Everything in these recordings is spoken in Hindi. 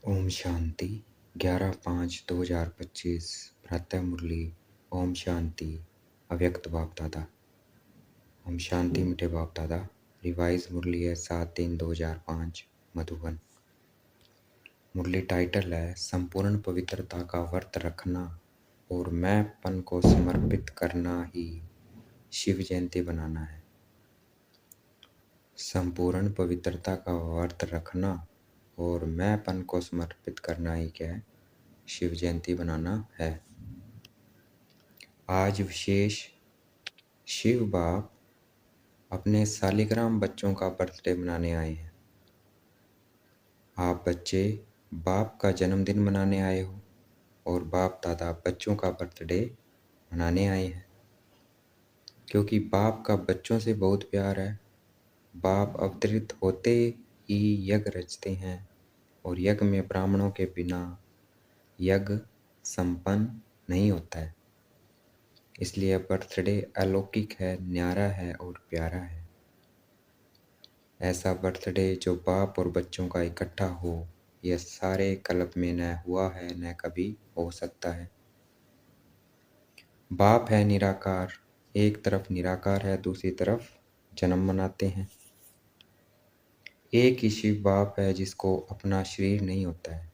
ओम शांति 11/5/2025 प्रातः मुरली। ओम शांति अव्यक्त बाप दादा। ओम शांति मीठे बाप दादा। रिवाइज मुरली है 7/3/2005 मधुबन। मुरली टाइटल है संपूर्ण पवित्रता का व्रत रखना और मैंपन को समर्पित करना ही शिव जयंती बनाना है। संपूर्ण पवित्रता का व्रत रखना और मैंपन को समर्पित करना ही क्या है? शिव जयंती बनाना है। आज विशेष शिव बाप अपने सालिग्राम बच्चों का बर्थडे मनाने आए हैं। आप बच्चे बाप का जन्मदिन मनाने आए हो और बाप दादा बच्चों का बर्थडे मनाने आए हैं, क्योंकि बाप का बच्चों से बहुत प्यार है। बाप अवतरित होते ही यज्ञ रचते हैं और यज्ञ में ब्राह्मणों के बिना यज्ञ संपन्न नहीं होता है। इसलिए बर्थडे अलौकिक है, न्यारा है और प्यारा है। ऐसा बर्थडे जो बाप और बच्चों का इकट्ठा हो, यह सारे कल्प में न हुआ है, न कभी हो सकता है। बाप है निराकार, एक तरफ निराकार है, दूसरी तरफ जन्म मनाते हैं। एक ही शिव बाप है जिसको अपना शरीर नहीं होता है,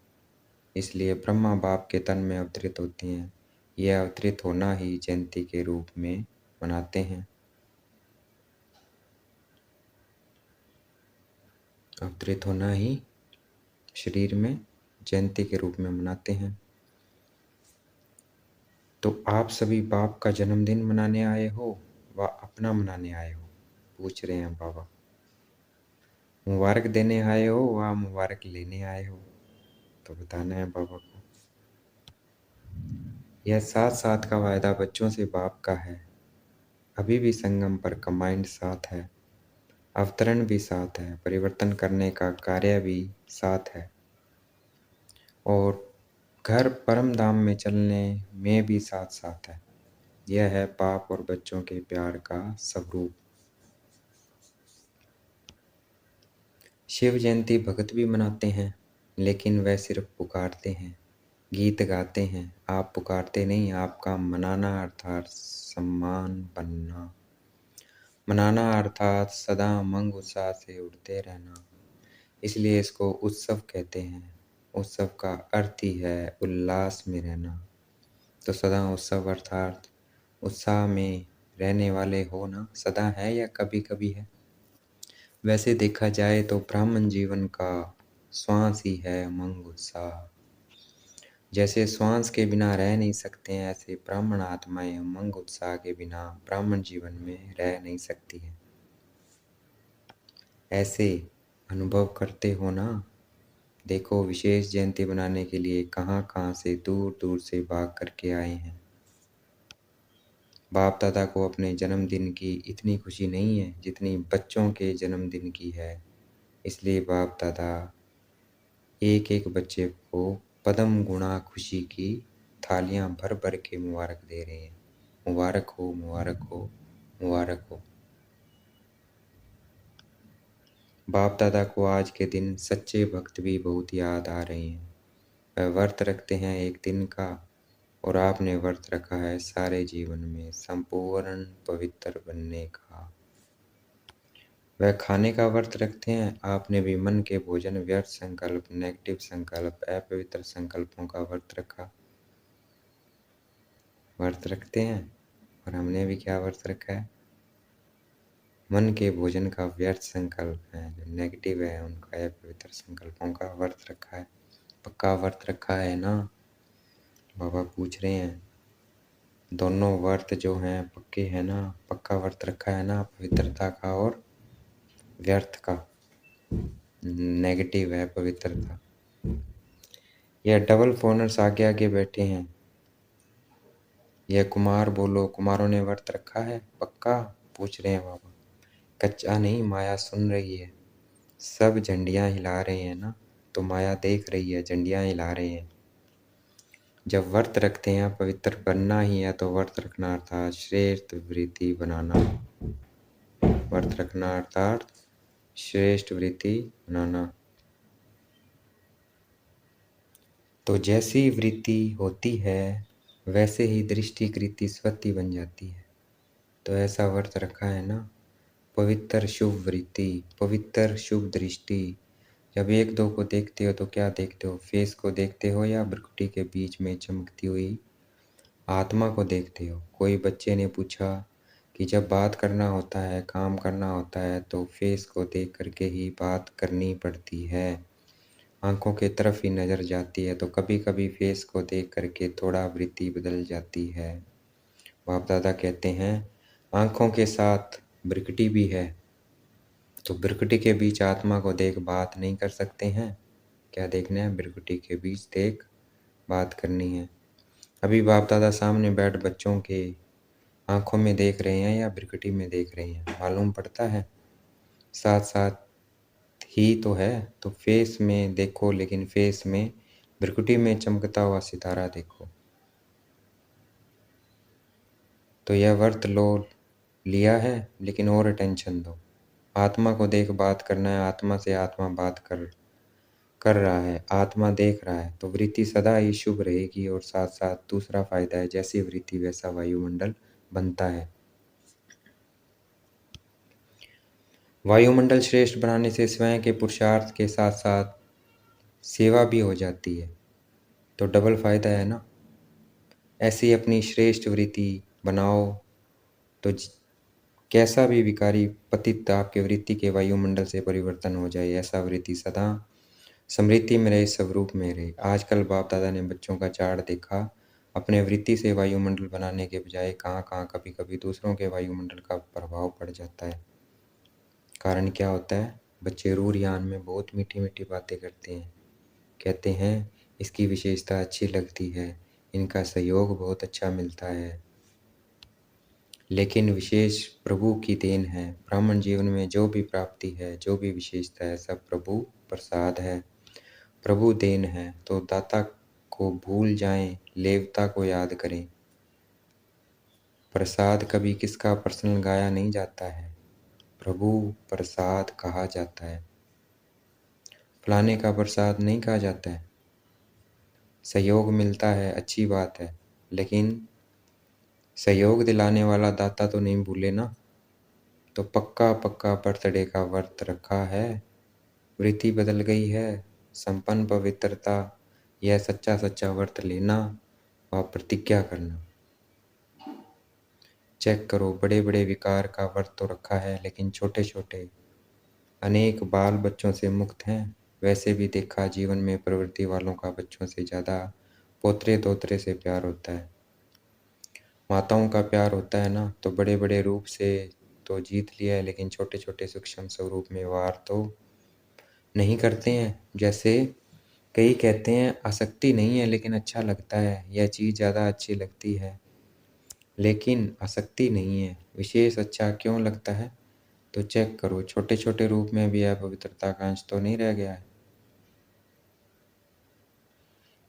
इसलिए ब्रह्मा बाप के तन में अवतरित होते हैं। यह अवतरित होना ही जयंती के रूप में मनाते हैं। अवतरित होना ही शरीर में जयंती के रूप में मनाते हैं। तो आप सभी बाप का जन्मदिन मनाने आए हो व अपना मनाने आए हो? पूछ रहे हैं बाबा। मुबारक देने आए हो व मुबारक लेने आए हो? तो बताना है बाबा को। यह साथ साथ का वायदा बच्चों से बाप का है। अभी भी संगम पर कमांड साथ है, अवतरण भी साथ है, परिवर्तन करने का कार्य भी साथ है और घर परम धाम में चलने में भी साथ साथ है। यह है बाप और बच्चों के प्यार का स्वरूप। शिव जयंती भगत भी मनाते हैं, लेकिन वह सिर्फ पुकारते हैं, गीत गाते हैं। आप पुकारते नहीं, आपका मनाना अर्थात सम्मान बनना। मनाना अर्थात सदा उमंग उत्साह से उड़ते रहना, इसलिए इसको उत्सव कहते हैं। उत्सव का अर्थ ही है उल्लास में रहना। तो सदा उत्सव अर्थात उत्साह में रहने वाले हो ना, सदा है या कभी कभी है? वैसे देखा जाए तो ब्राह्मण जीवन का श्वास ही है उमंग उत्साह। जैसे श्वास के बिना रह नहीं सकते हैं, ऐसे ब्राह्मण आत्माएं उमंग उत्साह के बिना ब्राह्मण जीवन में रह नहीं सकती हैं। ऐसे अनुभव करते हो ना? देखो, विशेष जयंती बनाने के लिए कहाँ कहाँ से दूर दूर से भाग करके आए हैं। बाप दादा को अपने जन्मदिन की इतनी खुशी नहीं है जितनी बच्चों के जन्मदिन की है। इसलिए बाप दादा एक एक बच्चे को पदम गुणा खुशी की थालियां भर भर के मुबारक दे रहे हैं। मुबारक हो, मुबारक हो, मुबारक हो। बाप दादा को आज के दिन सच्चे भक्त भी बहुत याद आ रहे हैं। वह व्रत रखते हैं एक दिन का, और आपने व्रत रखा है सारे जीवन में संपूर्ण पवित्र बनने का। वह खाने का व्रत रखते हैं, आपने भी मन के भोजन, व्यर्थ संकल्प, नेगेटिव संकल्प, अपवित्र संकल्पों का व्रत रखा। व्रत रखते हैं और हमने भी क्या व्रत रखा है? मन के भोजन का व्यर्थ संकल्प है, जो नेगेटिव है उनका अपवित्र संकल्पों का व्रत रखा है। पक्का व्रत रखा है ना? बाबा पूछ रहे हैं। दोनों व्रत जो हैं पक्के हैं ना? पक्का व्रत रखा है ना? पवित्रता का और व्यर्थ का। नेगेटिव है पवित्रता। यह डबल फोनर्स आगे आगे बैठे हैं। यह कुमार बोलो, कुमारों ने व्रत रखा है पक्का? पूछ रहे हैं बाबा। कच्चा नहीं, माया सुन रही है। सब झंडियां हिला रहे हैं ना, तो माया देख रही है, झंडियां हिला रहे हैं। जब व्रत रखते हैं, पवित्र बनना ही है, तो व्रत रखना अर्थात श्रेष्ठ वृत्ति बनाना। व्रत रखना अर्थात श्रेष्ठ वृत्ति बनाना। तो जैसी वृत्ति होती है वैसे ही दृष्टिकृति स्वति बन जाती है। तो ऐसा व्रत रखा है ना, पवित्र शुभ वृत्ति, पवित्र शुभ दृष्टि। जब एक दो को देखते हो तो क्या देखते हो, फेस को देखते हो या भ्रुकुटी के बीच में चमकती हुई आत्मा को देखते हो। कोई बच्चे ने पूछा कि जब बात करना होता है, काम करना होता है तो फेस को देख करके ही बात करनी पड़ती है, आंखों के तरफ ही नज़र जाती है। तो कभी कभी फेस को देख करके थोड़ा वृत्ति बदल जाती है। बाप दादा कहते हैं आंखों के साथ भ्रुकुटी भी है, तो भ्रुकुटी के बीच आत्मा को देख बात नहीं कर सकते हैं। क्या देखना है, भ्रुकुटी के बीच देख बात करनी है। अभी बाप दादा सामने बैठ बच्चों के आंखों में देख रहे हैं या भ्रुकुटी में देख रहे हैं, मालूम पड़ता है। साथ साथ ही तो है। तो फेस में देखो, लेकिन फेस में भ्रुकुटी में चमकता हुआ सितारा देखो। तो यह व्रत लो, लिया है, लेकिन और अटेंशन दो। आत्मा को देख बात करना है, आत्मा से आत्मा बात कर रहा है, आत्मा देख रहा है, तो वृत्ति सदा ही शुभ रहेगी। और साथ साथ दूसरा फायदा है, जैसी वृत्ति वैसा वायुमंडल बनता है। वायुमंडल श्रेष्ठ बनाने से स्वयं के पुरुषार्थ के साथ साथ सेवा भी हो जाती है, तो डबल फायदा है ना। ऐसी अपनी श्रेष्ठ वृत्ति बनाओ तो कैसा भी विकारी पतित आपके वृत्ति के वायुमंडल से परिवर्तन हो जाए। ऐसा वृत्ति सदा समृद्धि में रहे, स्वरूप में रहे। आजकल बाप दादा ने बच्चों का चार्ट देखा, अपने वृत्ति से वायुमंडल बनाने के बजाय कहाँ कहाँ कभी कभी दूसरों के वायुमंडल का प्रभाव पड़ जाता है। कारण क्या होता है, बच्चे रूर यान में बहुत मीठी मीठी बातें करते हैं, कहते हैं इसकी विशेषता अच्छी लगती है, इनका सहयोग बहुत अच्छा मिलता है, लेकिन विशेष प्रभु की देन है। ब्राह्मण जीवन में जो भी प्राप्ति है, जो भी विशेषता है, सब प्रभु प्रसाद है, प्रभु देन है। तो दाता को भूल जाएं, लेवता को याद करें। प्रसाद कभी किसका पर्सनल गाया नहीं जाता है, प्रभु प्रसाद कहा जाता है, फलाने का प्रसाद नहीं कहा जाता है। सहयोग मिलता है, अच्छी बात है, लेकिन सहयोग दिलाने वाला दाता तो नहीं भूले ना। तो पक्का पक्का बर्थडे का व्रत रखा है, वृत्ति बदल गई है, संपन्न पवित्रता, यह सच्चा सच्चा व्रत लेना व प्रतिज्ञा करना। चेक करो, बड़े बड़े विकार का व्रत तो रखा है, लेकिन छोटे छोटे अनेक बाल बच्चों से मुक्त हैं। वैसे भी देखा जीवन में प्रवृत्ति वालों का बच्चों से ज़्यादा पोतरे दोतरे से प्यार होता है, माताओं का प्यार होता है ना। तो बड़े बड़े रूप से तो जीत लिया है, लेकिन छोटे छोटे सूक्ष्म स्वरूप में वार तो नहीं करते हैं। जैसे कई कहते हैं आसक्ति नहीं है, लेकिन अच्छा लगता है, यह चीज़ ज़्यादा अच्छी लगती है, लेकिन आसक्ति नहीं है। विशेष अच्छा क्यों लगता है, तो चेक करो, छोटे छोटे रूप में भी अपवित्रता का अंश तो नहीं रह गया है।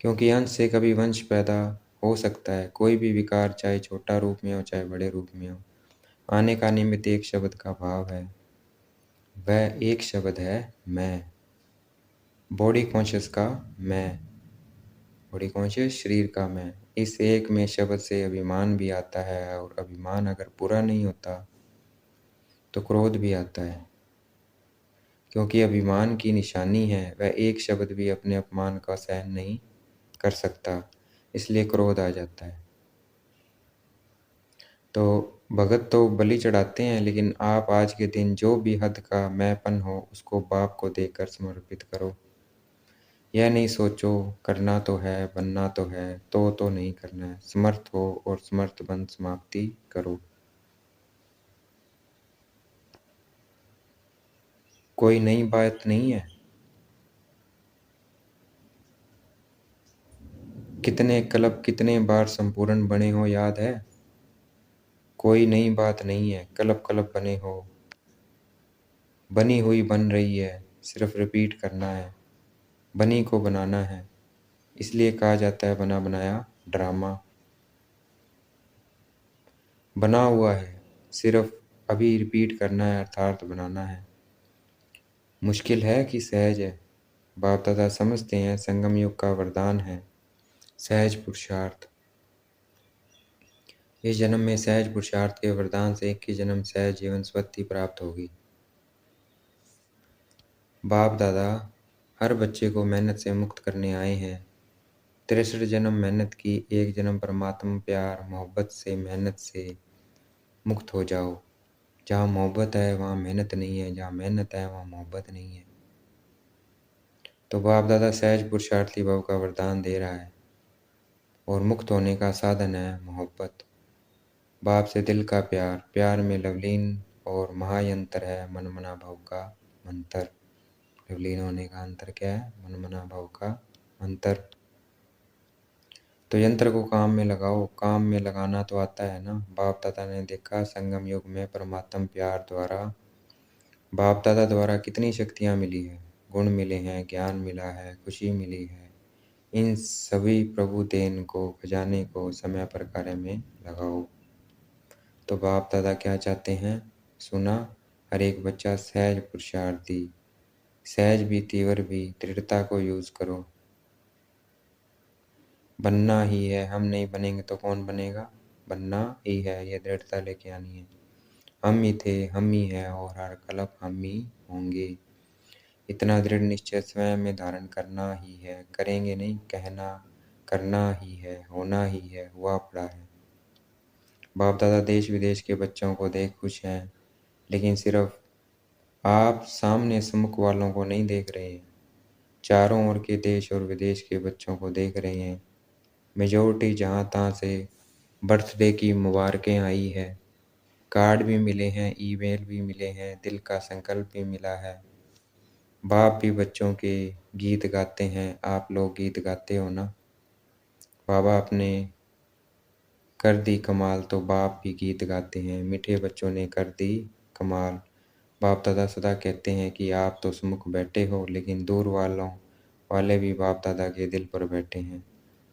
क्योंकि अंश से कभी वंश पैदा हो सकता है। कोई भी विकार चाहे छोटा रूप में हो चाहे बड़े रूप में हो, आने का निमित्त एक शब्द का भाव है, वह एक शब्द है मैं। बॉडी कॉन्शियस का मैं, बॉडी कॉन्शियस शरीर का मैं। इस एक में शब्द से अभिमान भी आता है, और अभिमान अगर पूरा नहीं होता तो क्रोध भी आता है। क्योंकि अभिमान की निशानी है, वह एक शब्द भी अपने अपमान का सहन नहीं कर सकता, इसलिए क्रोध आ जाता है। तो भगत तो बलि चढ़ाते हैं, लेकिन आप आज के दिन जो भी हद का मैंपन हो उसको बाप को देकर समर्पित करो। यह नहीं सोचो करना तो है, बनना तो है, तो नहीं करना है। समर्थ हो और समर्थ बन समाप्ति करो। कोई नई बात नहीं है। कितने कल्प कितने बार संपूर्ण बने हो याद है। कोई नई बात नहीं है, कल्प कल्प बने हो, बनी हुई बन रही है, सिर्फ रिपीट करना है, बनी को बनाना है। इसलिए कहा जाता है बना बनाया ड्रामा। बना हुआ है, सिर्फ अभी रिपीट करना है, अर्थात बनाना है। मुश्किल है कि सहज है। बाप दादा समझते हैं संगम युग का वरदान है सहज पुरुषार्थ। इस जन्म में सहज पुरुषार्थ के वरदान से 21 जन्म सहज जीवन स्वस्ति प्राप्त होगी। बाप दादा हर बच्चे को मेहनत से मुक्त करने आए हैं। 63 जन्म मेहनत की, एक जन्म परमात्मा प्यार मोहब्बत से मेहनत से मुक्त हो जाओ। जहाँ मोहब्बत है वहाँ मेहनत नहीं है, जहाँ मेहनत है वहाँ मोहब्बत नहीं है। तो बाप दादा सहज पुरुषार्थी भव का वरदान दे रहा है और मुक्त होने का साधन है मोहब्बत। बाप से दिल का प्यार, प्यार में लवलीन और महायंत्र है मनमना भव का मंत्र। लवलीन होने का अंतर क्या है? मनमना भव का मंत्र। तो यंत्र को काम में लगाओ, काम में लगाना तो आता है ना। बाप दादा ने देखा संगम युग में परमात्म प्यार द्वारा बाप दादा द्वारा कितनी शक्तियाँ मिली है, गुण मिले हैं, ज्ञान मिला है, खुशी मिली है। इन सभी प्रभु देन को, खजाने को समय पर कार्य में लगाओ। तो बाप दादा क्या चाहते हैं? सुना, हर एक बच्चा सहज पुरुषार्थी, सहज भी तीव्र भी, दृढ़ता को यूज करो। बनना ही है, हम नहीं बनेंगे तो कौन बनेगा? बनना ही है, ये दृढ़ता लेके आनी है। हम ही थे, हम ही है और हर कल्प हम ही होंगे। इतना दृढ़ निश्चय स्वयं में धारण करना ही है। करेंगे नहीं, कहना, करना ही है, होना ही है, हुआ पड़ा है। बाप दादा देश विदेश के बच्चों को देख खुश हैं, लेकिन सिर्फ आप सामने सम्मुख वालों को नहीं देख रहे हैं, चारों ओर के देश और विदेश के बच्चों को देख रहे हैं। मेजोरिटी जहाँ तहाँ से बर्थडे की मुबारकें आई है, कार्ड भी मिले हैं, ईमेल भी मिले हैं, दिल का संकल्प भी मिला है। बाप भी बच्चों के गीत गाते हैं, आप लोग गीत गाते हो ना। बाबा अपने कर दी कमाल तो बाप भी गीत गाते हैं, मीठे बच्चों ने कर दी कमाल। बाप दादा सदा कहते हैं कि आप तो सुमुख बैठे हो, लेकिन दूर वाले भी बाप दादा के दिल पर बैठे हैं।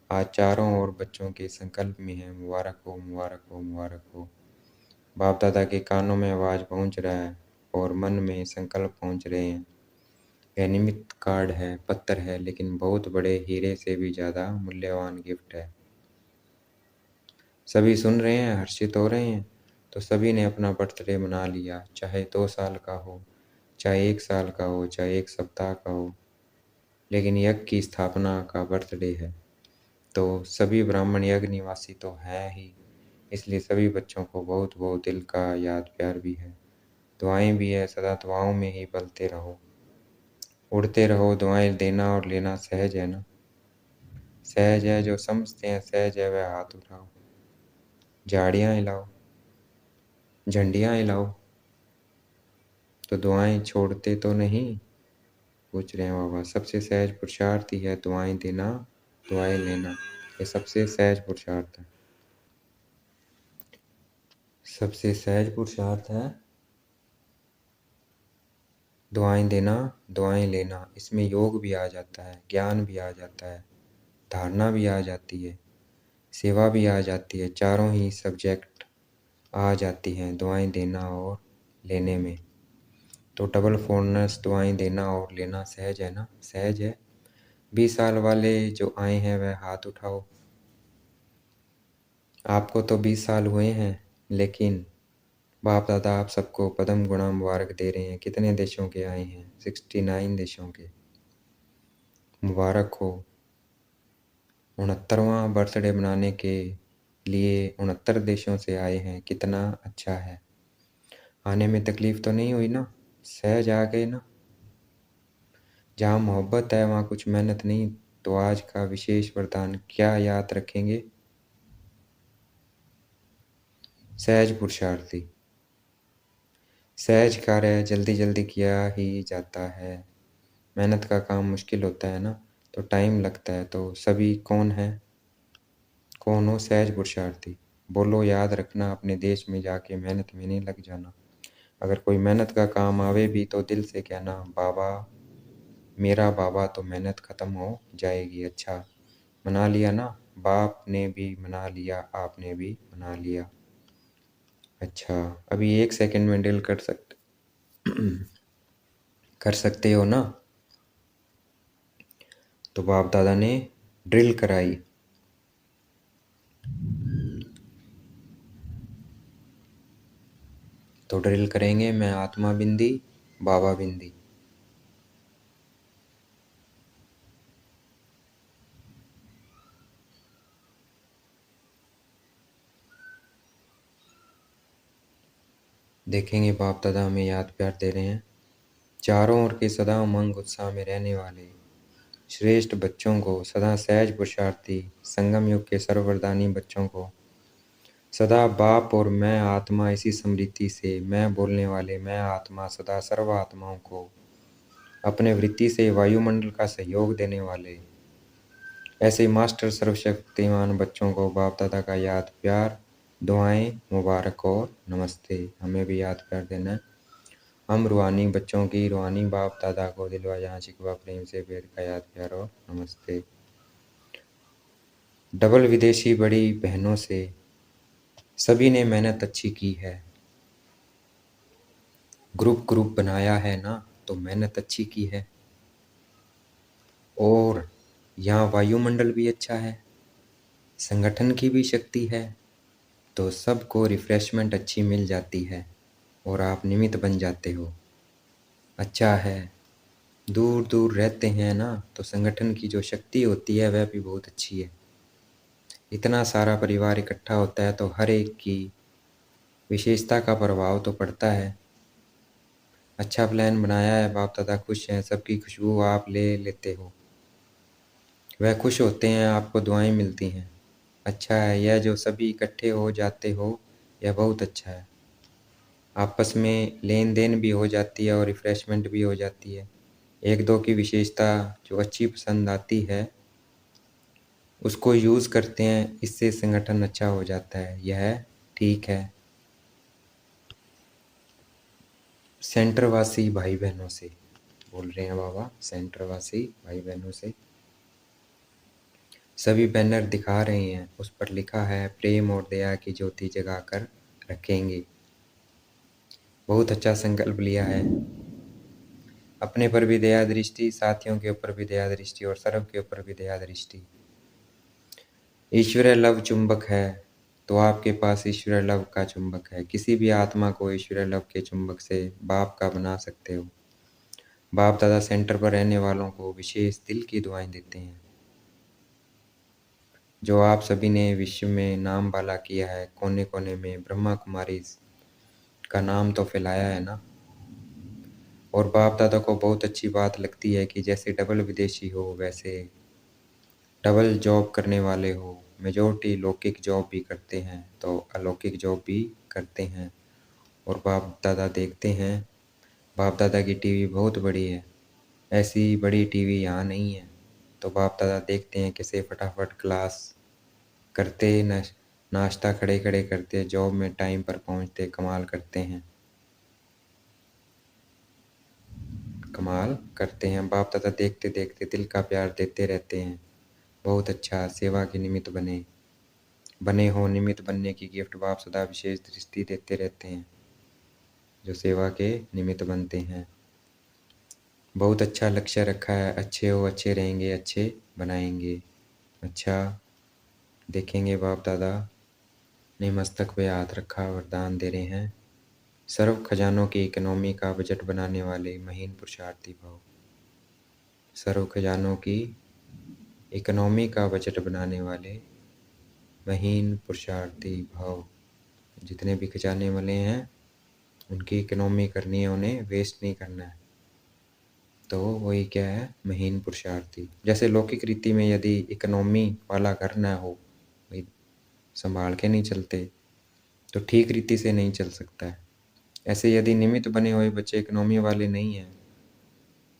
आज चारों ओर बच्चों के संकल्प में है, मुबारक हो, मुबारक हो, मुबारक हो। बाप दादा के कानों में आवाज़ पहुंच रहा है और मन में संकल्प पहुंच रहे हैं। यह निमित्त कार्ड है, पत्थर है, लेकिन बहुत बड़े हीरे से भी ज़्यादा मूल्यवान गिफ्ट है। सभी सुन रहे हैं, हर्षित हो रहे हैं। तो सभी ने अपना बर्थडे मना लिया, चाहे 2 साल का हो, चाहे 1 साल का हो, चाहे 1 सप्ताह का हो, लेकिन यज्ञ की स्थापना का बर्थडे है। तो सभी ब्राह्मण यज्ञ निवासी तो हैं ही, इसलिए सभी बच्चों को बहुत बहुत दिल का याद प्यार भी है। दुआएं भी है, सदा दुआओं में ही पलते रहो, उड़ते रहो। दुआएं देना और लेना सहज है ना। सहज है जो समझते हैं, सहज है वह हाथ उठाओ, झाड़ियाँ हिलाओ, झंडियाँ हिलाओ। तो दुआएं छोड़ते तो नहीं? पूछ रहे हैं बाबा। सबसे सहज पुरुषार्थ ही है दुआएं देना, दुआएं लेना। ये सबसे सहज पुरुषार्थ है, सबसे सहज पुरुषार्थ है दुआएं देना, दुआएं लेना। इसमें योग भी आ जाता है, ज्ञान भी आ जाता है, धारणा भी आ जाती है, सेवा भी आ जाती है। चारों ही सब्जेक्ट आ जाती हैं दुआएं देना और लेने में। तो डबल फोरनेस दुआएं देना और लेना सहज है ना? सहज है। 20 साल वाले जो आए हैं वह हाथ उठाओ। आपको तो 20 साल हुए हैं, लेकिन बाप दादा आप सबको पद्म गुणा मुबारक दे रहे हैं। कितने देशों के आए हैं? 69 देशों के। मुबारक हो। 69वां बर्थडे मनाने के लिए 69 देशों से आए हैं, कितना अच्छा है। आने में तकलीफ तो नहीं हुई ना? सहज आ गए ना? जहाँ मोहब्बत है वहाँ कुछ मेहनत नहीं। तो आज का विशेष वरदान क्या याद रखेंगे? सहज पुरुषार्थी। सहज कार्य जल्दी जल्दी किया ही जाता है। मेहनत का काम मुश्किल होता है ना, तो टाइम लगता है। तो सभी कौन है? कौन हो? सहज पुरुषार्थी। बोलो, याद रखना, अपने देश में जाके मेहनत में नहीं लग जाना। अगर कोई मेहनत का काम आवे भी तो दिल से कहना, बाबा मेरा बाबा, तो मेहनत खत्म हो जाएगी। अच्छा, मना लिया ना? बाप ने भी मना लिया, आपने भी मना लिया। अच्छा, अभी 1 सेकंड में डील कर सकते हो ना? तो बाप दादा ने ड्रिल कराई। तो ड्रिल करेंगे, मैं आत्मा बिंदी, बाबा बिंदी। देखेंगे बाप दादा हमें याद प्यार दे रहे हैं। चारों ओर के सदा उमंग उत्साह में रहने वाले श्रेष्ठ बच्चों को, सदा सहज पुरुषार्थी संगम युग के सर्ववरदानी बच्चों को, सदा बाप और मैं आत्मा इसी स्मृति से, मैं बोलने वाले मैं आत्मा सदा सर्व आत्माओं को अपने वृत्ति से वायुमंडल का सहयोग देने वाले ऐसे मास्टर सर्वशक्तिमान बच्चों को बाप दादा का याद प्यार, दुआएं, मुबारक और नमस्ते। हमें भी याद प्यार देना है। हम रूहानी बच्चों की रूहानी बाप दादा को दिलवा जहाँ शिकवा प्रेम से बेर का याद प्यार और नमस्ते। डबल विदेशी बड़ी बहनों से सभी ने मेहनत अच्छी की है, ग्रुप बनाया है ना, तो मेहनत अच्छी की है। और यहाँ वायुमंडल भी अच्छा है, संगठन की भी शक्ति है, तो सबको रिफ्रेशमेंट अच्छी मिल जाती है और आप निमित्त बन जाते हो। अच्छा है, दूर दूर रहते हैं ना, तो संगठन की जो शक्ति होती है वह भी बहुत अच्छी है। इतना सारा परिवार इकट्ठा होता है तो हर एक की विशेषता का प्रभाव तो पड़ता है। अच्छा प्लान बनाया है, बाप दादा खुश हैं, सबकी खुशबू आप ले लेते हो, वह खुश होते हैं, आपको दुआएं मिलती हैं। अच्छा है, यह जो सभी इकट्ठे हो जाते हो यह बहुत अच्छा है। आपस में लेन देन भी हो जाती है और रिफ्रेशमेंट भी हो जाती है। एक दो की विशेषता जो अच्छी पसंद आती है उसको यूज़ करते हैं, इससे संगठन अच्छा हो जाता है, यह ठीक है। सेंटरवासी भाई बहनों से बोल रहे हैं बाबा, सेंटरवासी भाई बहनों से सभी बैनर दिखा रहे हैं, उस पर लिखा है प्रेम और दया की ज्योति जगाकर रखेंगे। बहुत अच्छा संकल्प लिया है। अपने पर भी दया दृष्टि, साथियों के ऊपर भी दया दृष्टि और सर्व के ऊपर भी दया दृष्टि। ईश्वरीय लव चुंबक है, तो आपके पास ईश्वरीय लव का चुंबक है। किसी भी आत्मा को ईश्वरीय लव के चुंबक से बाप का बना सकते हो। बाप दादा सेंटर पर रहने वालों को विशेष दिल की दुआएं देते हैं। जो आप सभी ने विश्व में नाम वाला किया है, कोने कोने में ब्रह्मा कुमारी का नाम तो फैलाया है ना। और बाप दादा को बहुत अच्छी बात लगती है कि जैसे डबल विदेशी हो वैसे डबल जॉब करने वाले हो। मेजॉरिटी लौकिक जॉब भी करते हैं तो अलौकिक जॉब भी करते हैं। और बाप दादा देखते हैं, बाप दादा की टीवी बहुत बड़ी है, ऐसी बड़ी टीवी यहाँ नहीं है। तो बाप दादा देखते हैं कैसे फटाफट क्लास करते, नाश्ता खड़े खड़े करते, जॉब में टाइम पर पहुँचते, कमाल करते हैं, कमाल करते हैं। बाप दादा देखते देखते दिल का प्यार देते रहते हैं। बहुत अच्छा, सेवा के निमित्त बने हो। निमित्त बनने की गिफ्ट बाप सदा विशेष दृष्टि देते रहते हैं जो सेवा के निमित्त बनते हैं। बहुत अच्छा लक्ष्य रखा है, अच्छे हो, अच्छे रहेंगे, अच्छे बनाएंगे। अच्छा, देखेंगे बाप दादा ने मस्तक पे हाथ रखा, वरदान दे रहे हैं। सर्व खजानों की इकोनॉमी का बजट बनाने वाले महीन पुरुषार्थी भाव। सर्व खजानों की इकोनॉमी का बजट बनाने वाले महीन पुरुषार्थी भाव। जितने भी खजाने वाले हैं उनकी इकोनॉमी करनी है, उन्हें वेस्ट नहीं करना है। तो वही क्या है, महीन पुरुषार्थी। जैसे लौकिक रीति में यदि इकोनॉमी वाला घर ना हो, भाई संभाल के नहीं चलते तो ठीक रीति से नहीं चल सकता है। ऐसे यदि निमित्त बने हुए बच्चे इकोनॉमी वाले नहीं हैं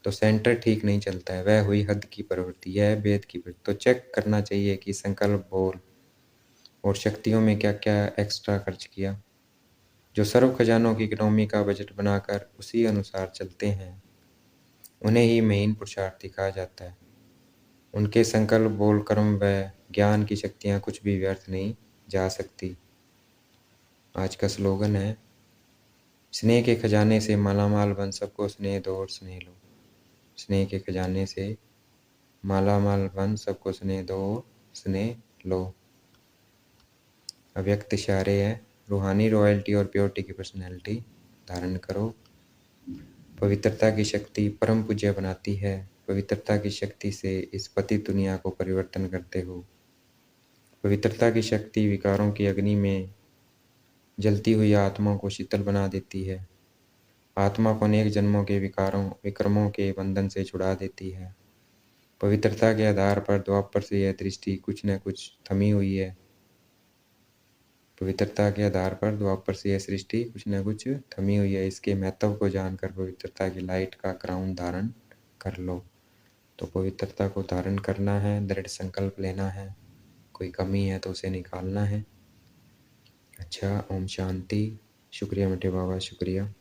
तो सेंटर ठीक नहीं चलता है। वह हुई हद की प्रवृत्ति, यह भेद की प्रवृत्ति। तो चेक करना चाहिए कि संकल्प, बोल और शक्तियों में क्या क्या एक्स्ट्रा खर्च किया। जो सर्व खजानों की इकोनॉमी का बजट बनाकर उसी अनुसार चलते हैं उन्हें ही महीन पुरुषार्थी कहा जाता है। उनके संकल्प, बोल, कर्म व ज्ञान की शक्तियाँ कुछ भी व्यर्थ नहीं जा सकती। आज का स्लोगन है, स्नेह के खजाने से मालामाल बन, सबको स्नेह दो और स्नेह लो। स्नेह के खजाने से मालामाल बन सबको स्नेह दो, स्नेह लो। अव्यक्त इशारे है, रूहानी रॉयल्टी और प्योरिटी की पर्सनैलिटी धारण करो। पवित्रता की शक्ति परम पूज्य बनाती है। पवित्रता की शक्ति से इस पतित दुनिया को परिवर्तन करते हो। पवित्रता की शक्ति विकारों की अग्नि में जलती हुई आत्मा को शीतल बना देती है। आत्मा को अनेक जन्मों के विक्रमों के बंधन से छुड़ा देती है। पवित्रता के आधार पर द्वापर से यह दृष्टि कुछ न कुछ थमी हुई है। पवित्रता के आधार पर द्वापर से यह सृष्टि कुछ न कुछ थमी हुई है। इसके महत्व को जानकर पवित्रता की लाइट का क्राउन धारण कर लो। तो पवित्रता को धारण करना है, दृढ़ संकल्प लेना है, कोई कमी है तो उसे निकालना है। अच्छा, ओम शांति। शुक्रिया मीठे बाबा, शुक्रिया।